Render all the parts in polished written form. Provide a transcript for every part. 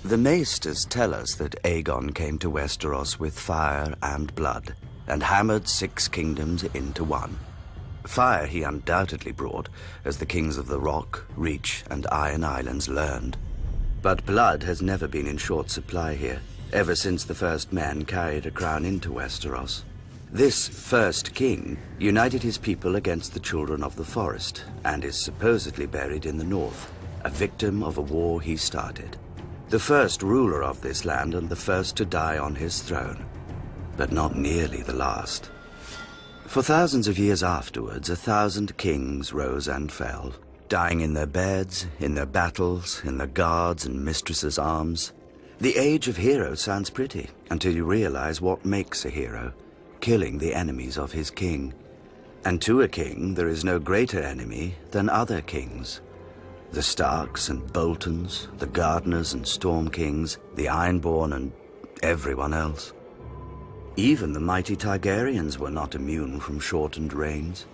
The maesters tell us that Aegon came to Westeros with fire and blood, and hammered 6 kingdoms into one. Fire he undoubtedly brought, as the kings of the Rock, Reach, and Iron Islands learned. But blood has never been in short supply here, ever since the first man carried a crown into Westeros. This first king united his people against the children of the forest, and is supposedly buried in the north, a victim of a war he started. The first ruler of this land and the first to die on his throne, but not nearly the last. For thousands of years afterwards, 1,000 kings rose and fell, dying in their beds, in their battles, in their guards' and mistresses' arms. The age of heroes sounds pretty, until you realize what makes a hero, killing the enemies of his king. And to a king, there is no greater enemy than other kings. The Starks and Boltons, the Gardeners and Storm Kings, the Ironborn and everyone else. Even the mighty Targaryens were not immune from shortened reigns.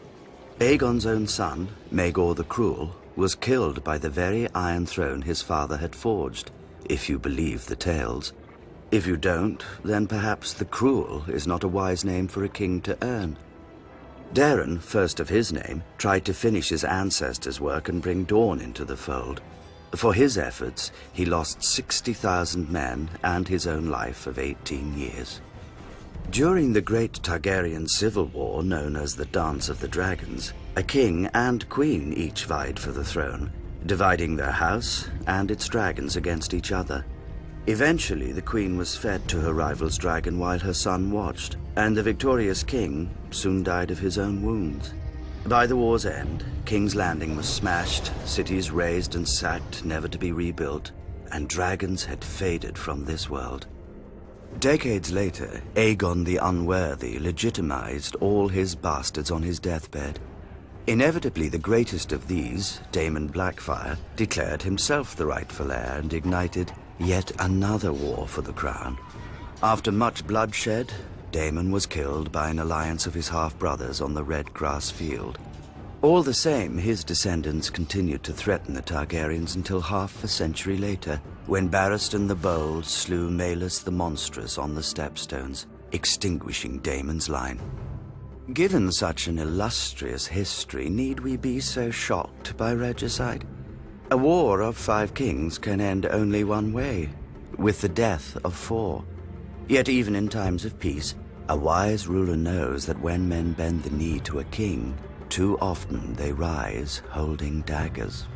Aegon's own son, Maegor the Cruel, was killed by the very Iron Throne his father had forged, if you believe the tales. If you don't, then perhaps the Cruel is not a wise name for a king to earn. Daeron, first of his name, tried to finish his ancestors' work and bring Dawn into the fold. For his efforts, he lost 60,000 men and his own life of 18 years. During the Great Targaryen Civil War, known as the Dance of the Dragons, a king and queen each vied for the throne, dividing their house and its dragons against each other. Eventually, the queen was fed to her rival's dragon while her son watched, and the victorious king soon died of his own wounds. By the war's end, King's Landing was smashed, cities razed and sacked, never to be rebuilt, and dragons had faded from this world. Decades later, Aegon the Unworthy legitimized all his bastards on his deathbed. Inevitably, the greatest of these, Daemon Blackfyre, declared himself the rightful heir and ignited yet another war for the crown. After much bloodshed, Daemon was killed by an alliance of his half-brothers on the Red Grass Field. All the same, his descendants continued to threaten the Targaryens until half a century later, when Barristan the Bold slew Maelys the Monstrous on the Stepstones, extinguishing Daemon's line. Given such an illustrious history, need we be so shocked by regicide? A war of 5 kings can end only one way, with the death of 4. Yet even in times of peace, a wise ruler knows that when men bend the knee to a king, too often they rise holding daggers.